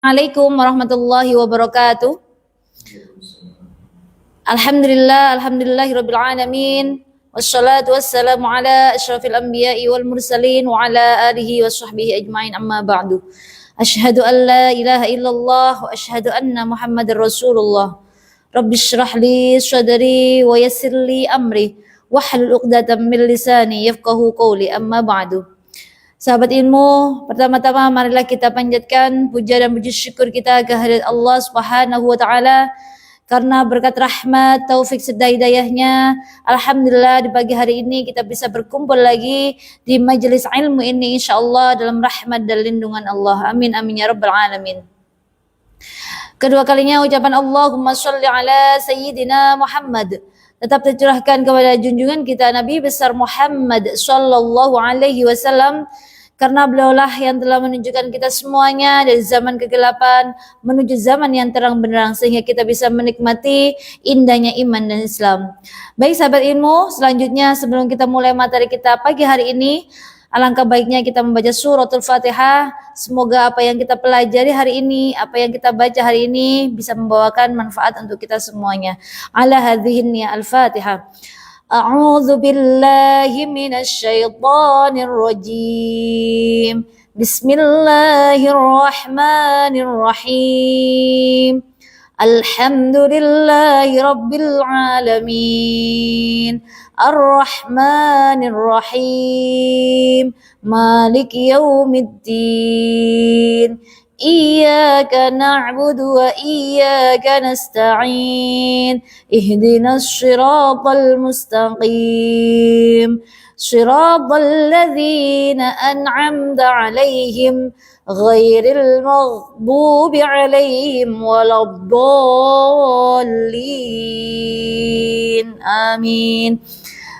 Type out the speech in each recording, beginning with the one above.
Assalamualaikum warahmatullahi wabarakatuh. Alhamdulillahirabbil alamin. Wassalatu wassalamu ala asyrafil anbiya'i wal mursalin wa ala alihi washabbihi ajmain, amma ba'du. Asyhadu an la ilaha illallah wa asyhadu anna Muhammadar Rasulullah. Rabbi shrah li sadri wa yassir li amri wahlul 'uqdatam min lisani yafqahu qawli, amma ba'du. Sahabat ilmu, pertama-tama marilah kita panjatkan puja dan puji syukur kita kehadirat Allah Subhanahu wa taala karena berkat rahmat, taufik serta hidayahnya, alhamdulillah di pagi hari ini kita bisa berkumpul lagi di majelis ilmu ini insyaallah dalam rahmat dan lindungan Allah. Amin amin ya rabbal alamin. Kedua kalinya ucapan Allahumma sholli ala sayyidina Muhammad tetap tercurahkan kepada junjungan kita Nabi besar Muhammad sallallahu alaihi wasallam, karena beliaulah yang telah menunjukkan kita semuanya dari zaman kegelapan menuju zaman yang terang benderang sehingga kita bisa menikmati indahnya iman dan Islam. Baik sahabat ilmu, selanjutnya sebelum kita mulai materi kita pagi hari ini, alangkah baiknya kita membaca suratul Fatihah. Semoga apa yang kita pelajari hari ini, apa yang kita baca hari ini bisa membawakan manfaat untuk kita semuanya. Ala hadhihi al-Fatihah. A'udzu billahi minasy syaithanir rajim. Bismillahirrahmanirrahim. Alhamdulillahi rabbil alamin. Ar-Rahmanir Rahim. Maliki yaumiddin. Iyyaka na'budu wa iyyaka nasta'in. Ihdinas shiratal mustaqim. Shiratal ladzina an'amta 'alaihim ghairil maghdubi 'alaihim waladdallin. Amin.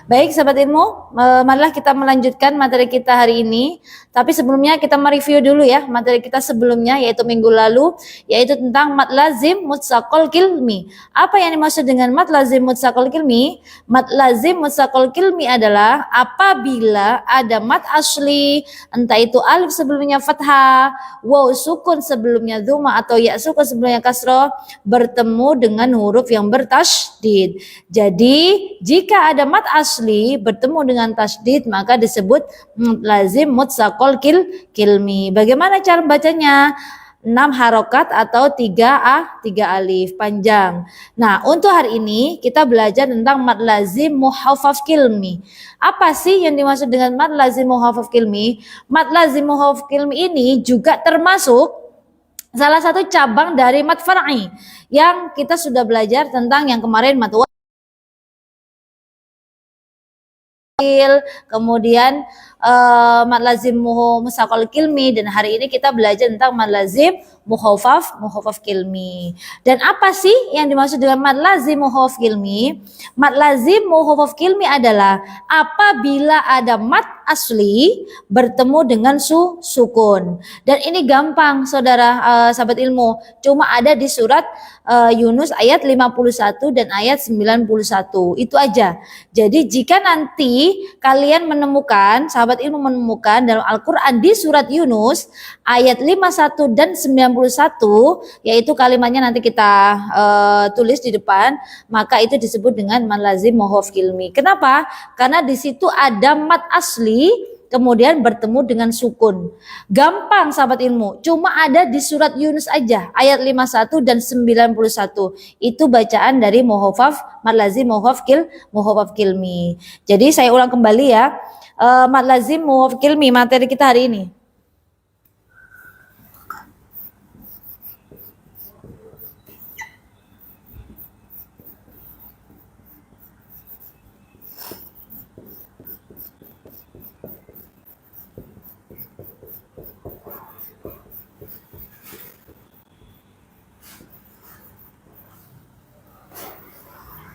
Baik sahabat ilmu, marilah kita melanjutkan materi kita hari ini. Tapi sebelumnya kita mereview dulu ya materi kita sebelumnya, yaitu minggu lalu, yaitu tentang mad lazim mutsaqal kilmi. Apa yang dimaksud dengan mad lazim mutsaqal kilmi? Mad lazim mutsaqal kilmi adalah apabila ada mad asli, entah itu alif sebelumnya fathah, waw sukun sebelumnya dhamma, atau ya sukun sebelumnya kasroh, bertemu dengan huruf yang bertasydid. Jadi jika ada mad asli bertemu dengan tasydid maka disebut lazim mutsaqal kilmi. Bagaimana cara bacanya? 6 harokat atau 3 alif panjang. Nah, untuk hari ini kita belajar tentang mad lazim muhaffaf kilmi. Apa sih yang dimaksud dengan mad lazim muhaffaf kilmi? Mad lazim muhaffaf kilmi ini juga termasuk salah satu cabang dari mad far'i yang kita sudah belajar tentang yang kemarin mad kemudian mad lazim mutsaqal kilmi, dan hari ini kita belajar tentang mad lazim muhaffaf kilmi. Dan apa sih yang dimaksud dengan mad lazim muhaffaf kilmi? Mad lazim muhaffaf kilmi adalah apabila ada mad asli bertemu dengan sukun. Dan ini gampang saudara, sahabat ilmu, cuma ada di surat Yunus ayat 51 dan ayat 91. Itu aja. Jadi jika nanti kalian menemukan, sahabat ilmu menemukan dalam Al-Quran di surat Yunus ayat 51 dan 91, yaitu kalimatnya nanti kita tulis di depan, maka itu disebut dengan mad lazim muhaffaf kilmi. Kenapa? Karena di situ ada mad asli kemudian bertemu dengan sukun. Gampang sahabat ilmu, cuma ada di surat Yunus aja ayat 51 dan 91. Itu bacaan dari muhaffaf mad lazim muhaffaf kilmi. Jadi saya ulang kembali ya, mad lazim muhaffaf kilmi materi kita hari ini.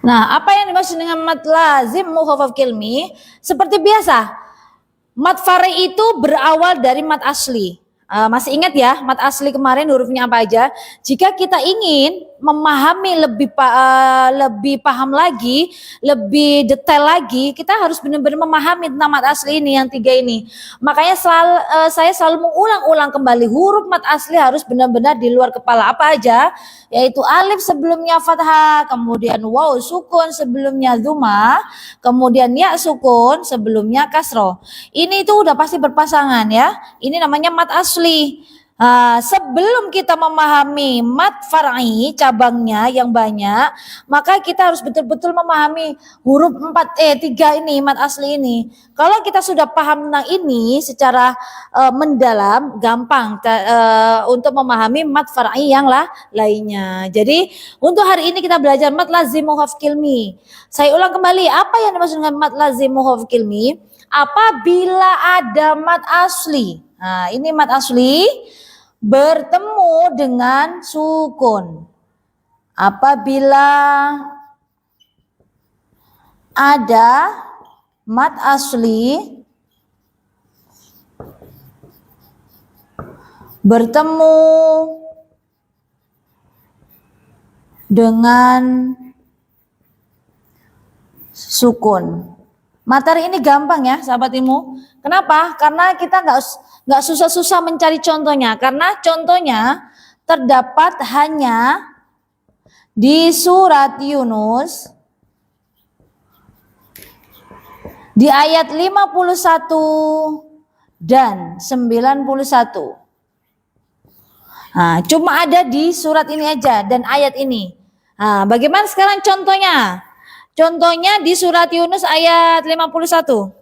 Nah, apa yang dimaksud dengan mad lazim muhaffaf kilmi? Seperti biasa, mad far'i itu berawal dari mad asli. Masih ingat ya, mad asli kemarin hurufnya apa aja? Jika kita ingin memahami lebih paham lagi, lebih detail lagi, kita harus benar-benar memahami tentang mad asli ini yang 3 ini. Makanya saya selalu mengulang-ulang kembali huruf mad asli harus benar-benar di luar kepala. Apa aja? Yaitu alif sebelumnya fathah, kemudian waw sukun sebelumnya dhamma, kemudian ya sukun sebelumnya kasroh. Ini itu udah pasti berpasangan ya. Ini namanya mad asli. Sebelum kita memahami mad far'i cabangnya yang banyak, maka kita harus betul-betul memahami huruf 3 ini, mad asli ini. Kalau kita sudah paham tentang ini secara mendalam, gampang untuk memahami mad far'i yang lainnya. Jadi untuk hari ini kita belajar mad lazim muhaf kilmi. Saya ulang kembali, apa yang dimaksud dengan mad lazim muhaf kilmi? Apabila ada mad asli. Nah, ini mad asli bertemu dengan sukun. Apabila ada mad asli bertemu dengan sukun. Materi ini gampang ya sahabat ilmu. Kenapa? Karena kita nggak susah-susah mencari contohnya. Karena contohnya terdapat hanya di surat Yunus di ayat 51 dan 91. Nah, cuma ada di surat ini aja dan ayat ini. Nah, bagaimana sekarang contohnya? Contohnya di surat Yunus ayat 51.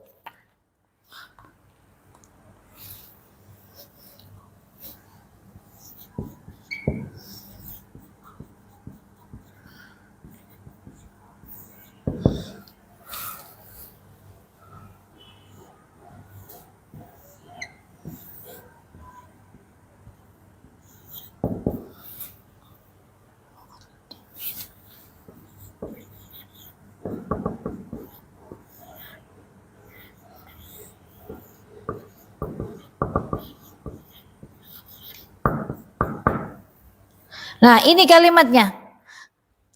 Nah, ini kalimatnya.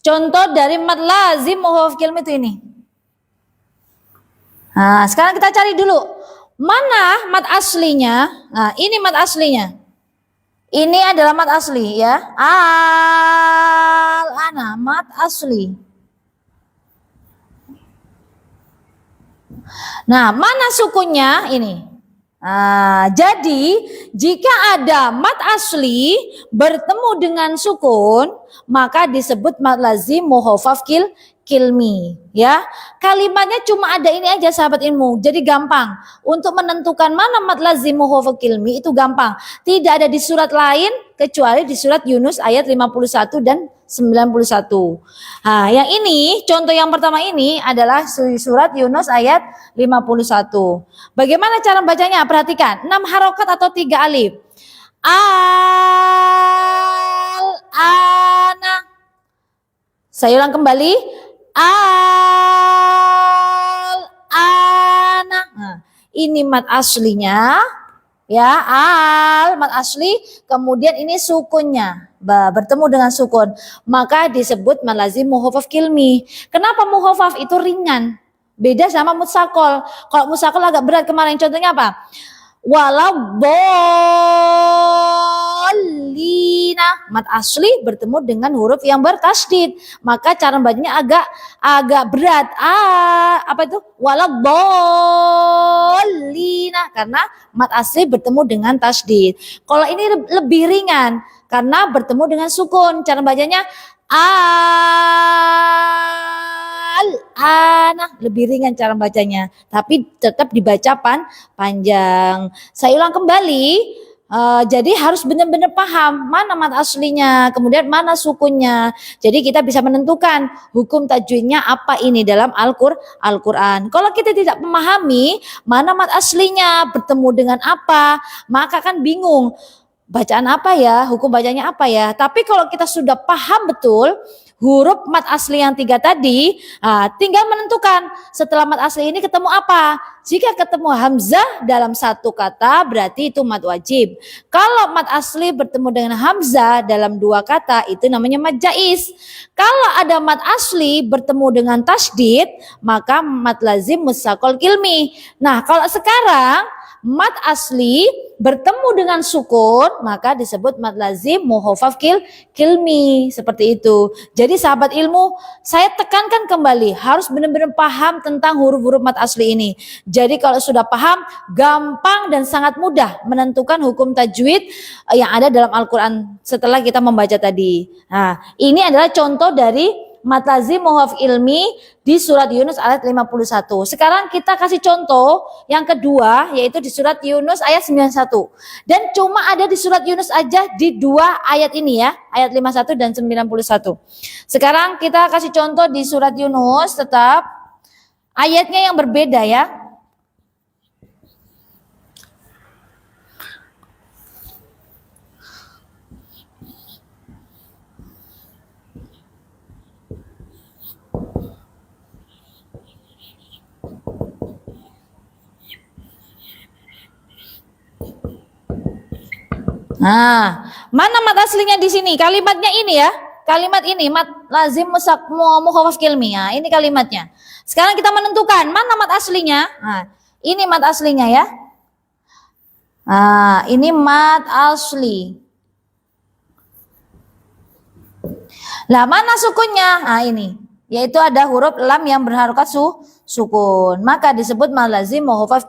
Contoh dari mad lazim muhaf kilmi itu ini. Nah, sekarang kita cari dulu. Mana mad aslinya? Nah, ini mad aslinya. Ini adalah mad asli ya. Al-ana mad asli. Nah, mana sukunnya ini? Jadi jika ada mad asli bertemu dengan sukun, maka disebut mad lazim muhafaf kilmi ya. Kalimatnya cuma ada ini aja sahabat ilmu. Jadi gampang untuk menentukan mana mad lazim muhafaf kilmi itu gampang. Tidak ada di surat lain kecuali di surat Yunus ayat 51 dan 91. Nah, yang ini contoh yang pertama ini adalah surat Yunus ayat 51. Bagaimana cara bacanya? Perhatikan, 6 harokat atau 3 alif. Al-ana. Saya ulang kembali. Al-ana. Nah, ini mad aslinya. Ya, mad asli, kemudian ini sukunnya bertemu dengan sukun, maka disebut mad lazim muhafaf kilmi. Kenapa muhafaf itu ringan? Beda sama mutsaqal. Kalau mutsaqal agak berat kemarin, contohnya apa? Waladdallina, mad asli bertemu dengan huruf yang bertasydid, maka cara bacanya agak berat. Apa itu? Waladdallina, karena mad asli bertemu dengan tasydid. Kalau ini lebih ringan karena bertemu dengan sukun, cara bacanya al-ana, lebih ringan cara bacanya, tapi tetap dibaca panjang. Saya ulang kembali, jadi harus benar-benar paham mana mad aslinya, kemudian mana sukunnya. Jadi kita bisa menentukan hukum tajwidnya apa ini dalam Al-Quran. Kalau kita tidak memahami mana mad aslinya bertemu dengan apa, maka kan bingung. Bacaan apa ya, hukum bacanya apa ya. Tapi kalau kita sudah paham betul huruf mad asli yang 3 tadi, tinggal menentukan setelah mad asli ini ketemu apa. Jika ketemu hamzah dalam satu kata berarti itu mad wajib. Kalau mad asli bertemu dengan hamzah dalam 2 kata itu namanya mad jaiz. Kalau ada mad asli bertemu dengan tasydid maka mad lazim mutsaqal kilmi. Nah, kalau sekarang mad asli bertemu dengan sukun maka disebut mad lazim mukhafaf kilmi, seperti itu. Jadi sahabat ilmu, saya tekankan kembali harus benar-benar paham tentang huruf-huruf mad asli ini. Jadi kalau sudah paham, gampang dan sangat mudah menentukan hukum tajwid yang ada dalam Al-Qur'an setelah kita membaca tadi. Nah, ini adalah contoh dari mad lazim mukhafaf ilmi di surat Yunus ayat 51. Sekarang kita kasih contoh yang kedua yaitu di surat Yunus ayat 91. Dan cuma ada di surat Yunus aja di 2 ayat ini ya, ayat 51 dan 91. Sekarang kita kasih contoh di surat Yunus, tetap ayatnya yang berbeda ya. Nah, mana mad aslinya di sini? Kalimatnya ini ya. Kalimat ini mad lazim mukhafaf kilmi. Nah, ini kalimatnya. Sekarang kita menentukan mana mad aslinya. Nah, ini mad aslinya ya. Nah, ini mad asli. Lah, mana sukunnya? Nah, ini. Yaitu ada huruf lam yang berharokat sukun, maka disebut mad lazim mukhafaf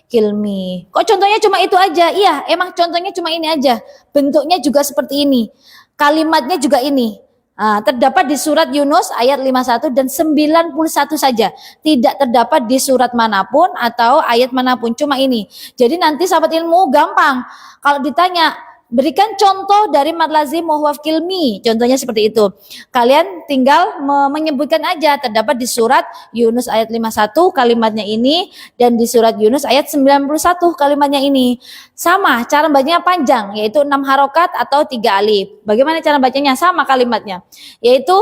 kilmi. Kok contohnya cuma itu aja? Iya, emang contohnya cuma ini aja. Bentuknya juga seperti ini. Kalimatnya juga ini. Terdapat di surat Yunus ayat 51 dan 91 saja. Tidak terdapat di surat manapun atau ayat manapun, cuma ini. Jadi nanti sahabat ilmu gampang. Kalau ditanya berikan contoh dari mad lazim mukhafaf kilmi. Contohnya seperti itu. Kalian tinggal menyebutkan aja terdapat di surat Yunus ayat 51 kalimatnya ini dan di surat Yunus ayat 91 kalimatnya ini. Sama, cara bacanya panjang yaitu 6 harokat atau 3 alif. Bagaimana cara bacanya? Sama kalimatnya. Yaitu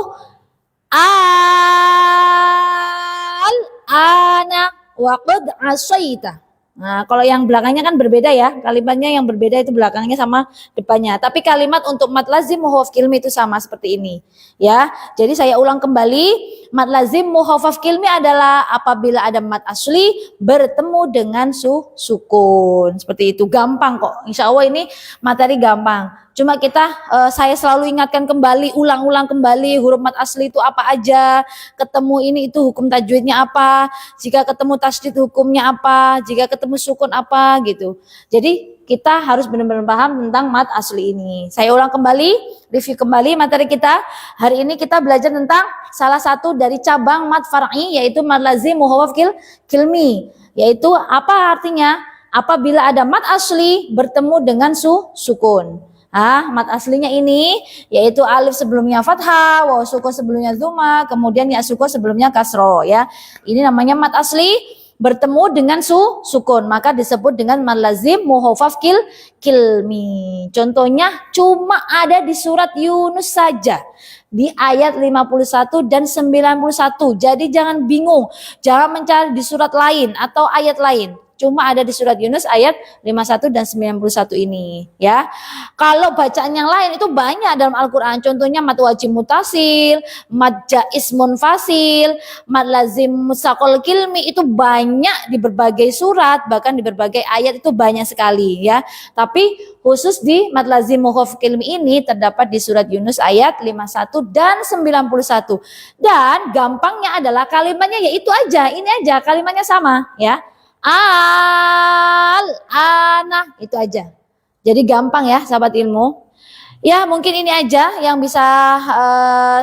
ana wa qad asaita. Nah, kalau yang belakangnya kan berbeda ya, kalimatnya yang berbeda itu belakangnya sama depannya. Tapi kalimat untuk mad lazim mukhafaf kilmi itu sama seperti ini, ya. Jadi saya ulang kembali, mad lazim mukhafaf kilmi adalah apabila ada mad asli bertemu dengan sukun. Seperti itu, gampang kok. Insya Allah ini materi gampang. Cuma saya selalu ingatkan kembali, ulang-ulang kembali huruf mad asli itu apa aja, ketemu ini itu hukum tajwidnya apa, jika ketemu tasydid hukumnya apa, jika ketemu sukun apa gitu. Jadi kita harus benar-benar paham tentang mad asli ini. Saya ulang kembali, review kembali materi kita. Hari ini kita belajar tentang salah satu dari cabang mad far'i yaitu mad lazim mukhafaf kilmi. Yaitu apa artinya? Apabila ada mad asli bertemu dengan sukun. Mad aslinya ini yaitu alif sebelumnya fathah, waw sukun sebelumnya dzumma, kemudian ya sukun sebelumnya kasro ya. Ini namanya mad asli bertemu dengan sukun, maka disebut dengan mad lazim mukhafaf kilmi. Contohnya cuma ada di surat Yunus saja. Di ayat 51 dan 91. Jadi jangan bingung, jangan mencari di surat lain atau ayat lain. Cuma ada di surat Yunus ayat 51 dan 91 ini ya. Kalau bacaan yang lain itu banyak dalam Al-Qur'an. Contohnya mad wajib mutasil, mad jaiz munfasil, mad lazim mutsaqal kilmi itu banyak di berbagai surat, bahkan di berbagai ayat itu banyak sekali ya. Tapi khusus di mad lazim mukhafaf kilmi ini terdapat di surat Yunus ayat 51 dan 91. Dan gampangnya adalah kalimatnya ya itu aja, ini aja kalimatnya sama ya. Ana itu aja. Jadi gampang ya sahabat ilmu. Ya mungkin ini aja yang bisa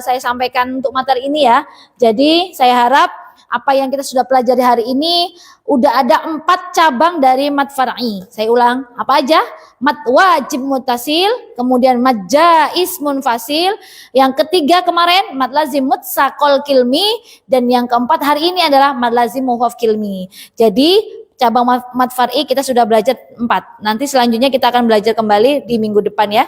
saya sampaikan untuk materi ini ya. Jadi saya harap apa yang kita sudah pelajari hari ini udah ada 4 cabang dari mad far'i. Saya ulang, apa aja? Mad wajib mutasil, kemudian mad jaiz munfasil, yang ketiga kemarin mad lazim mutsaqal kilmi, dan yang keempat hari ini adalah mad lazim mukhafaf kilmi. Jadi cabang mad far'i kita sudah belajar 4. Nanti selanjutnya kita akan belajar kembali di minggu depan ya.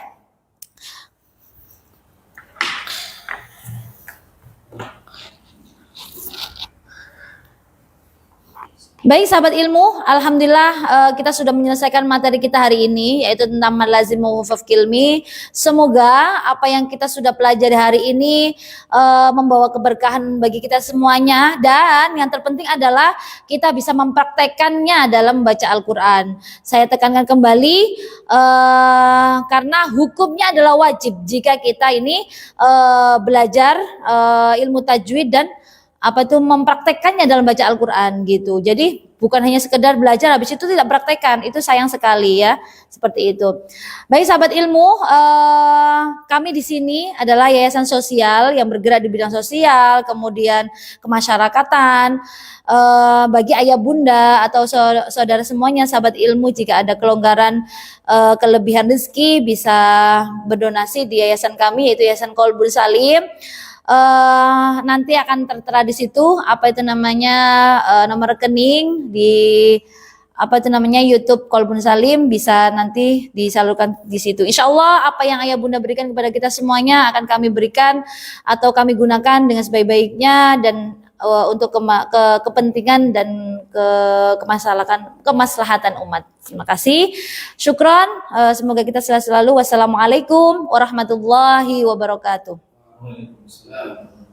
Baik sahabat ilmu, alhamdulillah kita sudah menyelesaikan materi kita hari ini, yaitu tentang malazimu hufaz kilmi. Semoga apa yang kita sudah pelajari hari ini membawa keberkahan bagi kita semuanya, dan yang terpenting adalah kita bisa mempraktekkannya dalam membaca Al-Quran. Saya tekankan kembali karena hukumnya adalah wajib jika kita ini belajar ilmu tajwid dan mempraktekkannya dalam baca Al-Quran gitu. Jadi bukan hanya sekedar belajar habis itu tidak praktekkan, itu sayang sekali ya, seperti itu. Baik sahabat ilmu, kami di sini adalah yayasan sosial yang bergerak di bidang sosial, kemudian kemasyarakatan. Bagi ayah bunda atau saudara semuanya sahabat ilmu, jika ada kelonggaran kelebihan rezeki bisa berdonasi di yayasan kami, yaitu Yayasan Qalbun Salim. Nanti akan tertera di situ nomor rekening di YouTube Qalbun Salim, bisa nanti disalurkan di situ. Insya Allah apa yang ayah bunda berikan kepada kita semuanya akan kami berikan atau kami gunakan dengan sebaik-baiknya dan untuk kepentingan dan kemaslahatan umat. Terima kasih. Syukron. Semoga kita selalu. Wassalamualaikum warahmatullahi wabarakatuh. Waalaikumsalam.